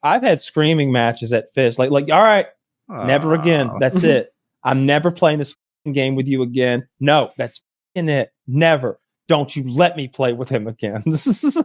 I've had screaming matches at Fish. Like, all right, never again. That's it. I'm never playing this game with you again. No, that's it. Never. Don't you let me play with him again.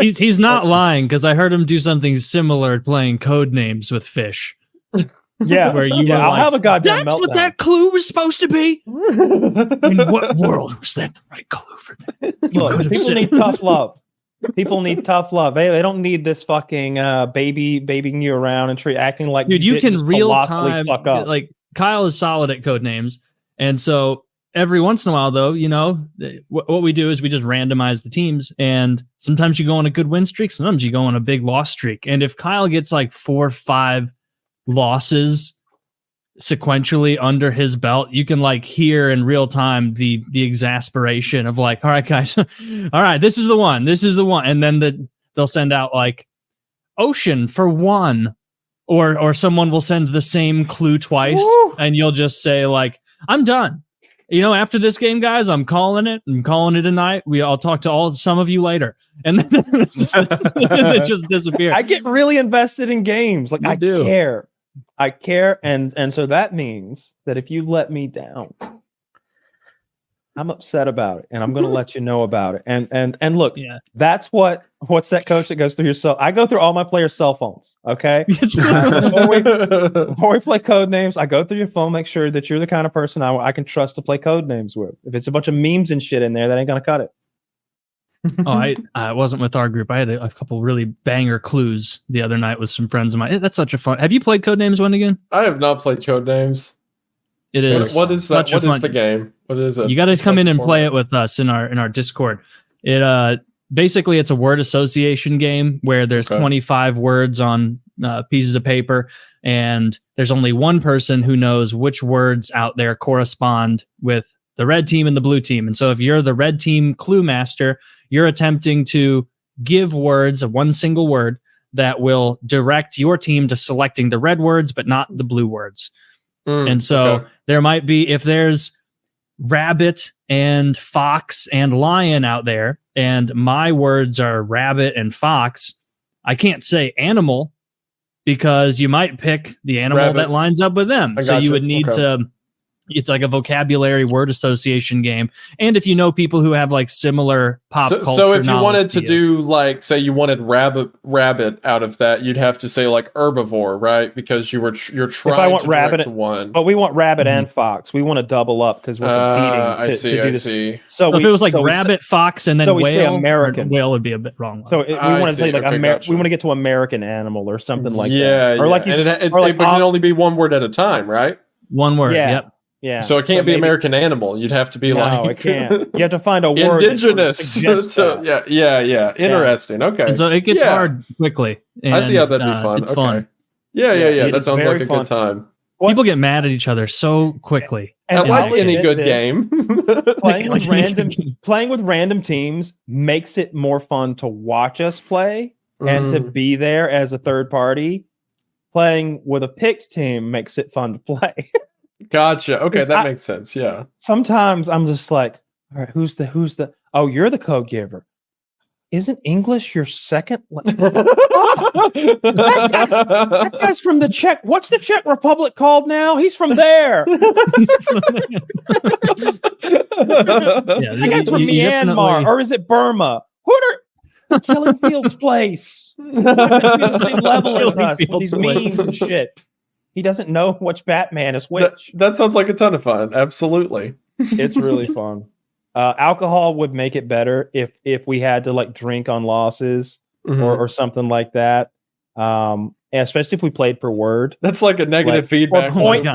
He's not lying, because I heard him do something similar playing Codenames with Fish. Yeah, where you were I'll like, have a goddamn that's meltdown. what that clue was supposed to be? In what world was that the right clue for that? Look, people need tough love. People need tough love. They don't need this fucking babying you around and acting like dude, you can real time fuck up. Like Kyle is solid at Codenames, and so every once in a while, though, you know, what we do is we just randomize the teams, and sometimes you go on a good win streak, sometimes you go on a big loss streak, and if Kyle gets like 4 or 5 losses sequentially under his belt, you can like hear in real time the exasperation of like, all right, guys, all right, this is the one, and then they'll send out like ocean for 1, or someone will send the same clue twice. Woo! And you'll just say like, I'm done. You know, after this game, guys, I'm calling it a night. I'll talk to some of you later. And then it just disappears. I get really invested in games. Like, I care. And so that means that if you let me down, I'm upset about it, and I'm going to let you know about it. And look, that's what's that coach that goes through your cell? I go through all my players' cell phones. Okay. Before we play Codenames, I go through your phone, make sure that you're the kind of person I can trust to play Codenames with. If it's a bunch of memes and shit in there, that ain't going to cut it. I wasn't with our group. I had a couple really banger clues the other night with some friends of mine. That's such a fun. Have you played Codenames, Wendigoon? I have not played Codenames. It is. What is that? What is the game? What is it? You got to come in and play it with us in our Discord. It basically it's a word association game where there's 25 words on pieces of paper, and there's only one person who knows which words out there correspond with the red team and the blue team. And so if you're the red team clue master, you're attempting to give words, one single word, that will direct your team to selecting the red words, but not the blue words. And so there might be, if there's rabbit and fox and lion out there, and my words are rabbit and fox, I can't say animal because you might pick the animal that lines up with them. So you would need to, it's like a vocabulary word association game. And if you know people who have like similar pop culture. So if you wanted to do like, say you wanted rabbit out of that, you'd have to say like herbivore, right? Because you're trying to direct to one. But we want rabbit and fox. We want to double up because we're competing to do this. So if it was like rabbit, fox, and then we say American. Whale would be a bit wrong. So we want to say like we want to get to American animal or something like that. Or like, but it can only be one word at a time, right? One word. Yep. Yeah. So it can't be American animal. You'd have to be no, it can't. You have to find a word. Indigenous. Yeah. Interesting. Okay. And so it gets hard quickly. And, I see how that'd be fun. It's fun. Yeah. That sounds like a good time. People get mad at each other so quickly. And like any good game. Playing with random teams makes it more fun to watch us play and to be there as a third party. Playing with a picked team makes it fun to play. Gotcha. Okay, that makes sense. Yeah. Sometimes I'm just like, all right, who's the? Oh, you're the code giver. Isn't English your second? That guy's from the Czech. What's the Czech Republic called now? He's from there. That guy's from Myanmar, or is it Burma? Killing Fields Place. The same level as us with these memes and shit. He doesn't know which Batman is which. That sounds like a ton of fun. Absolutely. It's really fun. Alcohol would make it better if we had to like drink on losses or something like that. And especially if we played per word. That's like a negative feedback. Point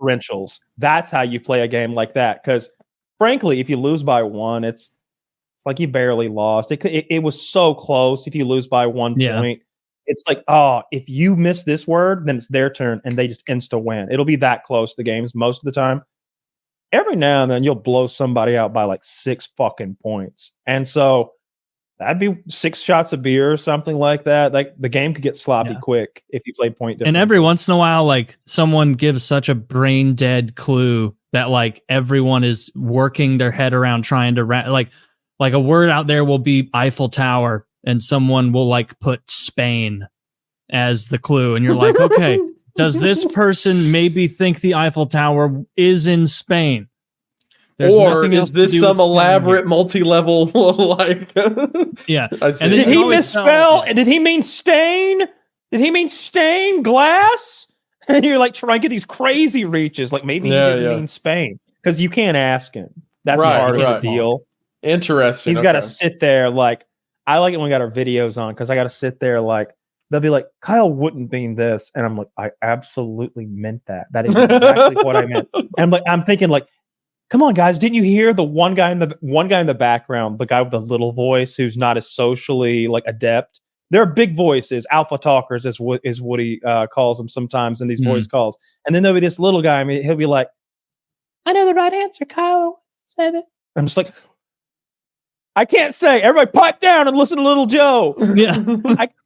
differentials. That's how you play a game like that. Because frankly, if you lose by 1, it's like you barely lost. It was so close. If you lose by 1 point. It's like, if you miss this word, then it's their turn, and they just insta win. It'll be that close, the games, most of the time. Every now and then, you'll blow somebody out by like 6 fucking points. And so that'd be 6 shots of beer or something like that. Like, the game could get sloppy quick if you play point difference. And every once in a while, like, someone gives such a brain-dead clue that, like, everyone is working their head around trying to... like a word out there will be Eiffel Tower, and someone will like put Spain, as the clue, and you're like, okay, does this person maybe think the Eiffel Tower is in Spain? There's or is this some elaborate multi-level like? Yeah. And did he misspell? Did he mean stain? Did he mean stain glass? And you're like trying to get these crazy reaches. Like maybe he didn't mean Spain because you can't ask him. That's part of the deal. Interesting. He's got to sit there like. I like it when we got our videos on because I got to sit there like they'll be like Kyle wouldn't mean this, and I'm like I absolutely meant that. That is exactly what I meant. And I'm thinking like, come on guys, didn't you hear the one guy in the background, the guy with the little voice who's not as socially like adept? There are big voices, alpha talkers, as Woody calls them sometimes in these voice calls, and then there'll be this little guy. I mean, he'll be like, "I know the right answer, Kyle said it." I'm just like. I can't say. Everybody pipe down and listen to Little Joe. Yeah.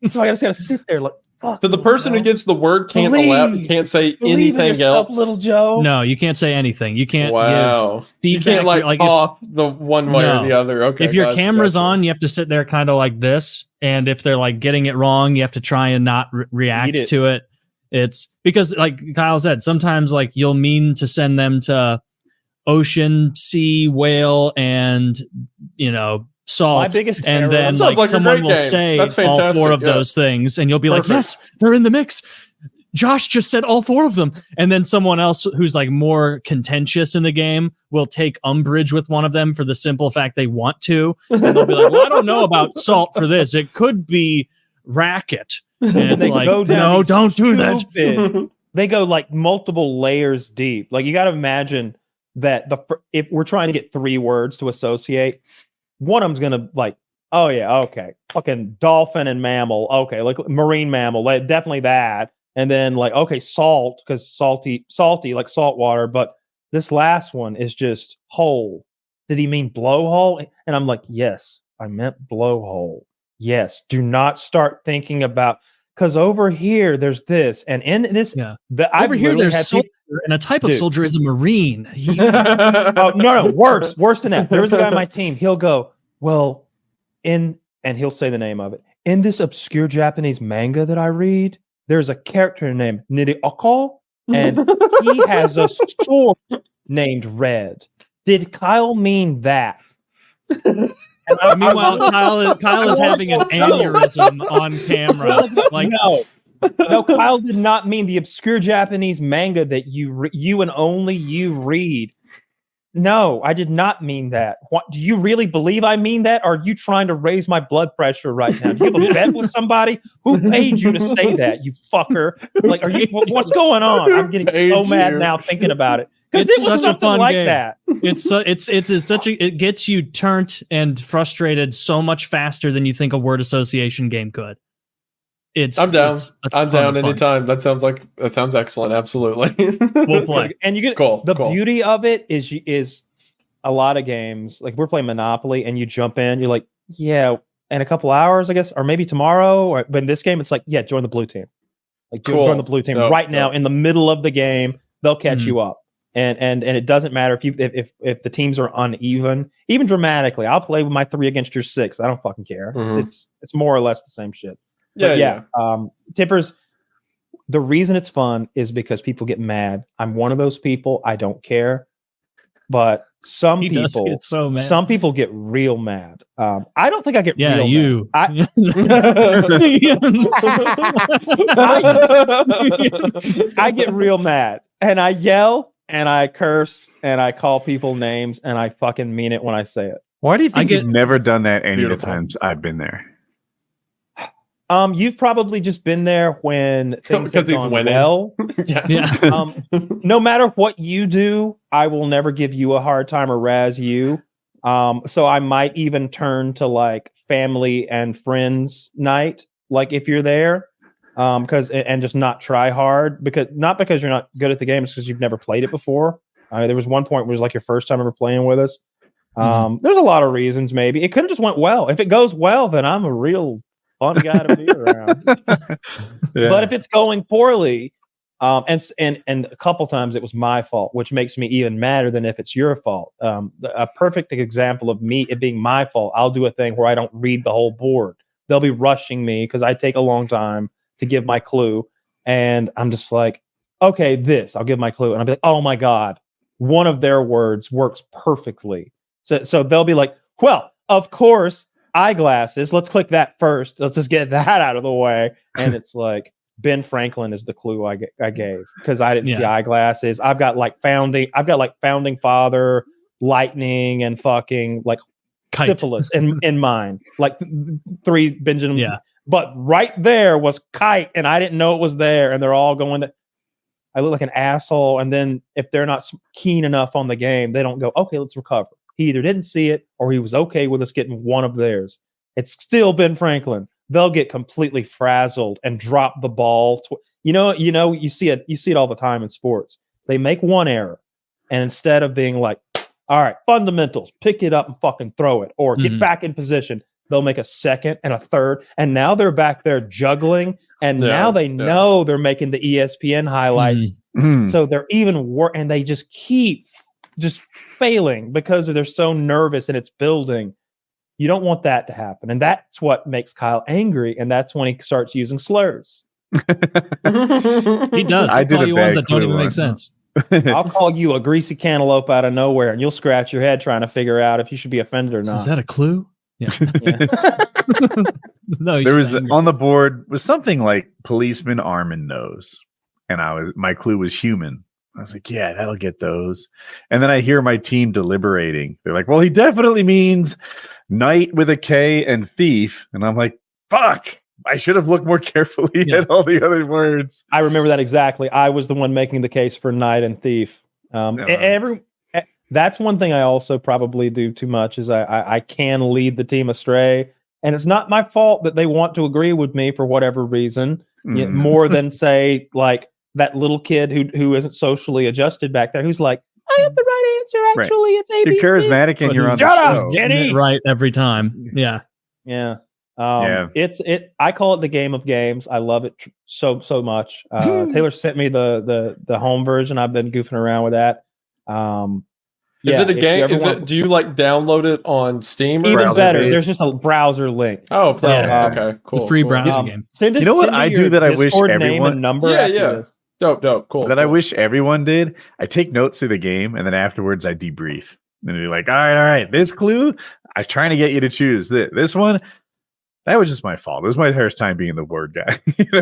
So I just got to sit there like, fuck. So the person who gets the word can't say anything else? Little Joe. No, you can't say anything. You can't give feedback. You can't like cough the one way or the other. Okay. If your camera's on, you have to sit there kind of like this. And if they're like getting it wrong, you have to try and not react to it. It's because like Kyle said, sometimes like you'll mean to send them to ocean, sea, whale, and salt, and then like someone will say all four of those things, and you'll be like, yes, they're in the mix. Josh just said all four of them, and then someone else who's like more contentious in the game will take umbrage with one of them for the simple fact they want to, and they'll be like, well, I don't know about salt for this. It could be racket. And it's like, no, don't do that. They go like multiple layers deep. Like you got to imagine that if we're trying to get 3 words to associate, one of them's gonna like, oh yeah, okay, fucking dolphin and mammal, okay, like marine mammal, like, definitely that, and then like okay, salt because salty like salt water, but this last one is just hole. Did he mean blowhole? And I'm like, yes, I meant blowhole. Yes, do not start thinking about because over here there's this, and in this, over here there's soldier, and a type of soldier is a marine. Oh no, worse than that. There was a guy on my team. He'll go, well, and he'll say the name of it. In this obscure Japanese manga that I read, there's a character named Nirioko, and he has a sword named Red. Did Kyle mean that? Meanwhile, Kyle is having an aneurysm on camera. Like no, Kyle did not mean the obscure Japanese manga that you and only you read. No, I did not mean that. What, do you really believe I mean that? Or are you trying to raise my blood pressure right now? Do you have a bet with somebody? Who paid you to say that, you fucker? Like, what's going on? I'm getting so mad now thinking about it. It's such a fun game. That. It gets you turned and frustrated so much faster than you think a word association game could. I'm down. I'm down anytime. That sounds excellent. Absolutely. We'll play. And you get the beauty of it is a lot of games. Like we're playing Monopoly and you jump in, you're like, yeah, in a couple hours, I guess, or maybe tomorrow. But in this game, it's like, yeah, join the blue team. Like join the blue team right now in the middle of the game. They'll catch you up. And it doesn't matter if the teams are uneven, even dramatically. I'll play with my 3 against your 6. I don't fucking care. It's more or less the same shit. Yeah. Tippers, the reason it's fun is because people get mad. I'm one of those people. I don't care. But some people get real mad. I don't think I get real mad. I get real mad and I yell and I curse and I call people names and I fucking mean it when I say it. Why do you think you've never done that any of the times I've been there? You've probably just been there when things have gone well. No matter what you do, I will never give you a hard time or razz you. So I might even turn to like family and friends night, like if you're there, and just not try hard not because you're not good at the game, it's because you've never played it before. There was one point where it was like your first time ever playing with us. There's a lot of reasons. Maybe it could have just went well. If it goes well, then I'm a real fun guy to be around. But if it's going poorly, and a couple times it was my fault, which makes me even madder than if it's your fault. A perfect example of me it being my fault, I'll do a thing where I don't read the whole board. They'll be rushing me because I take a long time to give my clue. And I'm just like, okay, I'll give my clue. And I'll be like, oh my God, one of their words works perfectly. So they'll be like, well, of course, eyeglasses. Let's click that first. Let's just get that out of the way. And it's like, Ben Franklin is the clue I gave because I didn't see eyeglasses. I've got like founding father, lightning, and fucking like Kite. syphilis in mind. Like 3 Benjamin. Yeah. But right there was kite, and I didn't know it was there. And they're all going to. I look like an asshole. And then if they're not keen enough on the game, they don't go, okay, let's recover. He either didn't see it or he was okay with us getting one of theirs. It's still Ben Franklin. They'll get completely frazzled and drop the ball. You see it all the time in sports. They make one error, and instead of being like, all right, fundamentals, pick it up and fucking throw it, or get back in position, they'll make a second and a third, and now they're back there juggling, and now they know they're making the ESPN highlights, so they're even worse, and they just keep failing because they're so nervous and it's building. You don't want that to happen. And that's what makes Kyle angry. And that's when he starts using slurs. He does. He'll call you ones that don't even make sense. I'll call you a greasy cantaloupe out of nowhere, and you'll scratch your head trying to figure out if you should be offended or not. Is that a clue? Yeah. No, there was on the board was something like policeman, arm, and nose. And my clue was human. I was like, yeah, that'll get those. And then I hear my team deliberating. They're like, well, he definitely means knight with a K and thief. And I'm like, fuck, I should have looked more carefully at all the other words. I remember that exactly. I was the one making the case for knight and thief. That's one thing I also probably do too much is I can lead the team astray. And it's not my fault that they want to agree with me for whatever reason, more than say like that little kid who isn't socially adjusted back there, who's like, I have the right answer. Actually, it's ABC. You're charismatic and you're on Shut the up, show. Kenny. Right every time. Yeah. Yeah. I call it the game of games. I love it so much. Taylor sent me the home version. I've been goofing around with that. Is it a game? Do you like download it on Steam? Or even better, there's just a browser link. Oh, so, okay, cool. The free browser game. You know what I do that I wish everyone number. Yeah. Dope, cool. That I wish everyone did. I take notes of the game, and then afterwards I debrief. And be like, all right, this clue, I was trying to get you to choose this one. That was just my fault. It was my first time being the word guy.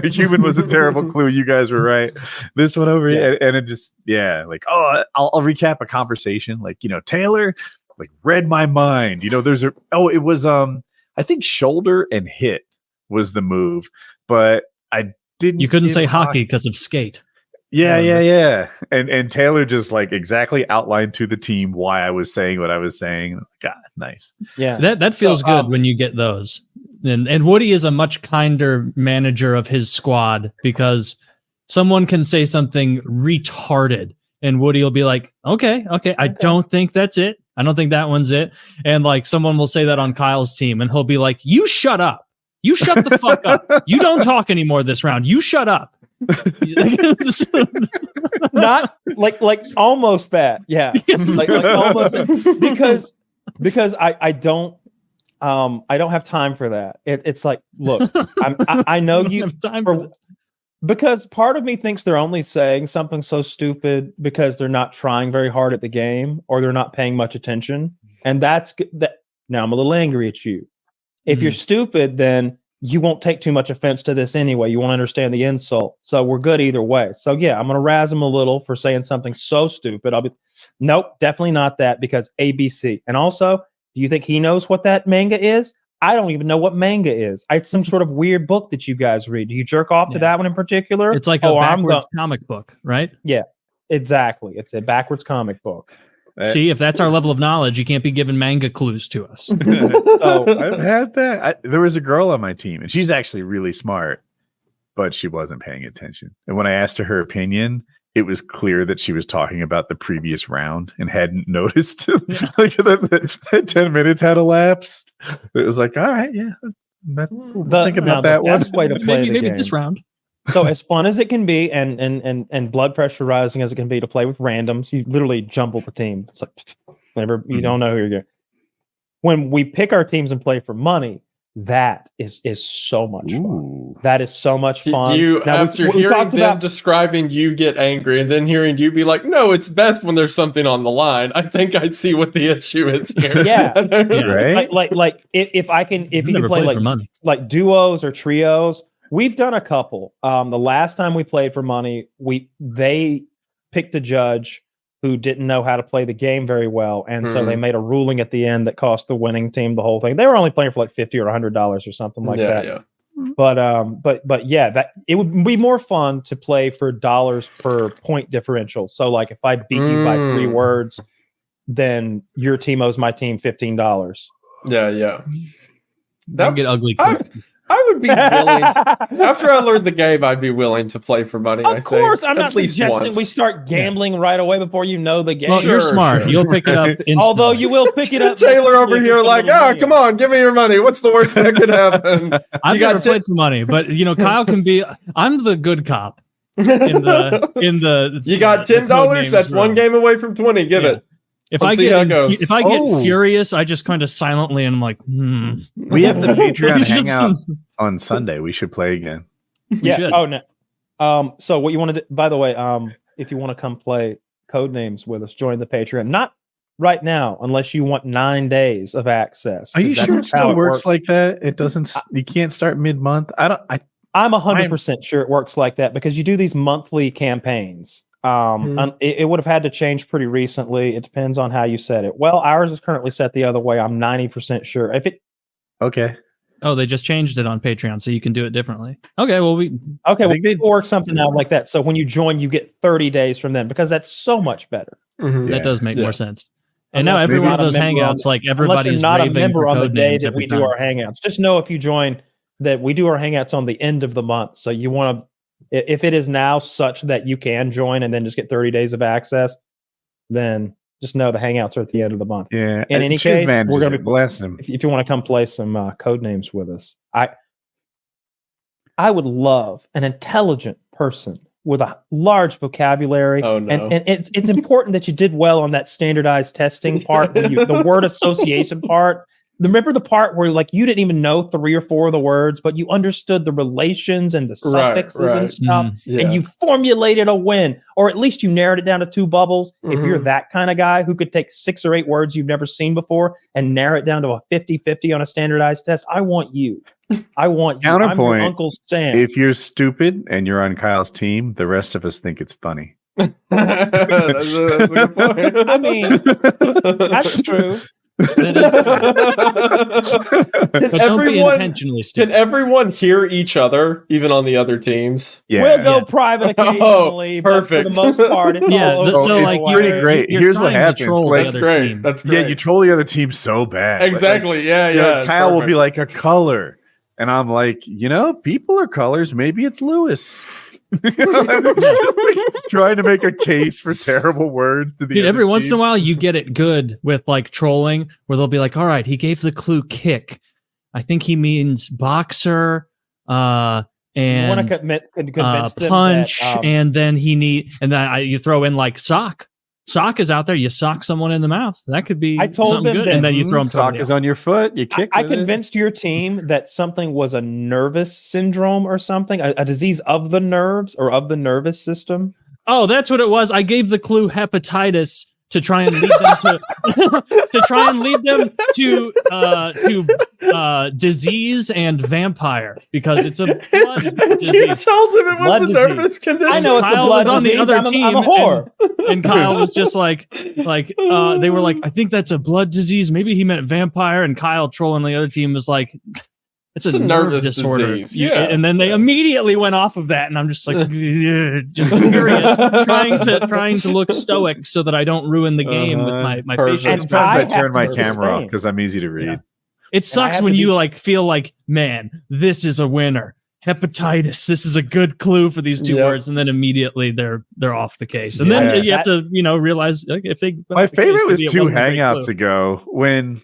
Human was a terrible clue. You guys were right. This one over here, and it just, like, I'll recap a conversation. Like, Taylor, like, read my mind. It was, I think shoulder and hit was the move, but I didn't. You couldn't say hockey because of skate. Yeah. And Taylor just like exactly outlined to the team why I was saying what I was saying. God, nice. Yeah. That feels good when you get those. And Woody is a much kinder manager of his squad because someone can say something retarded and Woody will be like, okay, I don't think that's it. I don't think that one's it. And like someone will say that on Kyle's team and he'll be like, you shut up. You shut the fuck up. You don't talk anymore this round. You shut up. Not like almost that. Yeah. Like almost because I don't have time for that. It's like, look, I know you have time for that. Because part of me thinks they're only saying something so stupid because they're not trying very hard at the game or they're not paying much attention. And that's that. Now I'm a little angry at you. If you're stupid, then you won't take too much offense to this anyway. You won't understand the insult. So we're good either way. So yeah, I'm going to razz him a little for saying something so stupid. I'll be, nope, definitely not that because ABC. And also, do you think he knows what that manga is? I don't even know what manga is. It's some sort of weird book that you guys read. Do you jerk off to that one in particular? It's like a backwards comic book, right? Yeah, exactly. It's a backwards comic book. See, if that's our level of knowledge, you can't be giving manga clues to us. So I've had that. There was a girl on my team, and she's actually really smart, but she wasn't paying attention. And when I asked her opinion, it was clear that she was talking about the previous round and hadn't noticed. Like that 10 minutes had elapsed. It was like, all right, yeah. Think about that one. Best way to play the maybe game. This round. So as fun as it can be and blood pressure rising as it can be to play with randoms, you literally jumble the team. It's like whenever you don't know who you're going. When we pick our teams and play for money, That is so much fun. That is so much fun. After hearing them describing you get angry and then hearing you be like, no, it's best when there's something on the line. I think I see what the issue is here. Yeah. Right? Like if you can play like duos or trios, we've done a couple. The last time we played for money, they picked a judge who didn't know how to play the game very well, and so they made a ruling at the end that cost the winning team the whole thing. They were only playing for like $50 or $100 or something like that. Yeah. But yeah, that it would be more fun to play for dollars per point differential. So like if I beat you by 3 words, then your team owes my team $15. Yeah. That get ugly quick. I would be willing to, after I learned the game, I'd be willing to play for money. Of course, I'm not suggesting we start gambling right away before you know the game. Well, you're smart. You'll pick it up instantly. Although you will pick it up. Taylor over here like, come on, give me your money. What's the worst that could happen? I've never played for money, but Kyle can be. I'm the good cop. In the you got $10. That's one game away from 20. Give it. If I get furious, I just kind of silently and I'm like, We have the Patreon hangout on Sunday. We should play again. Yeah. Oh no. So what you want to do? By the way, if you want to come play Codenames with us, join the Patreon. Not right now, unless you want 9 days of access. Are you sure it still works like that? It doesn't. You can't start mid-month. I'm 100% sure it works like that because you do these monthly campaigns. It would have had to change pretty recently. It depends on how you set it. Well, ours is currently set the other way. I'm 90% sure. Okay. Oh, they just changed it on Patreon, so you can do it differently. Okay, well we'll work something out like that. So when you join, you get 30 days from them because that's so much better. That does make more sense. And now every one of those hangouts, like everybody's not a member on the day that we do our hangouts. Just know if you join that we do our hangouts on the end of the month. So you want to. If it is now such that you can join and then just get 30 days of access, then just know the hangouts are at the end of the month. Yeah. In any case, we're going to be blessing them. If you want to come play some Codenames with us, I would love an intelligent person with a large vocabulary. Oh, no. And it's important that you did well on that standardized testing part, the word association part. Remember the part where like you didn't even know 3 or 4 of the words, but you understood the relations and the suffixes and stuff, and you formulated a win, or at least you narrowed it down to 2 bubbles. If you're that kind of guy who could take 6 or 8 words you've never seen before and narrow it down to a 50-50 on a standardized test, I want you. I want you. Counterpoint. I'm your Uncle Sam. If you're stupid and you're on Kyle's team, the rest of us think it's funny. That's a good point. I mean, that's true. But don't be intentionally stupid. Can everyone hear each other, even on the other teams? Yeah. We'll go private occasionally, perfect. But for the most part, it's all over. So like pretty great. Here's what happens. That's great. That's great. Yeah, you troll the other team so bad. Exactly. Yeah. Kyle will be like a color, and I'm like, people are colors. Maybe it's Lewis. Trying to make a case for terrible words to the Dude, every once team. in a while you get it good with like trolling where they'll be like, all right, he gave the clue kick. I think he means boxer and punch, and then you throw in like sock. Sock is out there. You sock someone in the mouth. That could be. I told them good, that and then you throw them. Sock is on your foot. You kick. I convinced your team that something was a nervous syndrome or something, a disease of the nerves or of the nervous system. Oh, that's what it was. I gave the clue hepatitis to try and lead them to disease and vampire because it's a blood disease. You told him it was a nervous condition. I know it's Kyle a blood was on disease. the other team. I'm a whore. And Kyle was just like they were like, I think that's a blood disease. Maybe he meant vampire. And Kyle trolling the other team was like, it's a nervous disorder. Disease. Yeah. And then they immediately went off of that. And I'm just like, just furious, trying to look stoic so that I don't ruin the game with my patience. Sometimes I turn my camera off because I'm easy to read. Yeah. It sucks when you like feel like, man, this is a winner. Hepatitis. This is a good clue for these 2 words, and then immediately they're off the case. And then you have to realize if they. My favorite was 2 hangouts ago when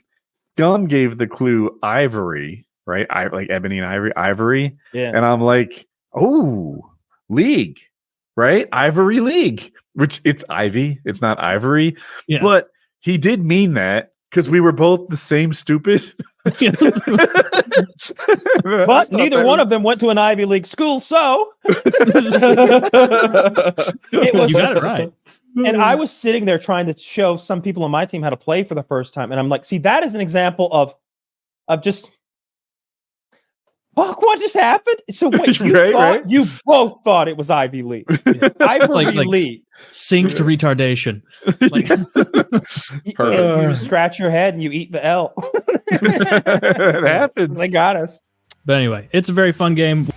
Gum gave the clue ivory. Right, I like ebony and ivory, and I'm like, oh, league, right? Ivory League, which it's Ivy, it's not Ivory, but he did mean that because we were both the same stupid. But neither one of them went to an Ivy League school, so it was, you got it right. And I was sitting there trying to show some people on my team how to play for the first time, and I'm like, see, that is an example of just what just happened? So wait, you both thought it was Ivy League. Ivy League. Synced retardation. Like, you scratch your head and you eat the L. It happens. They got us. But anyway, it's a very fun game.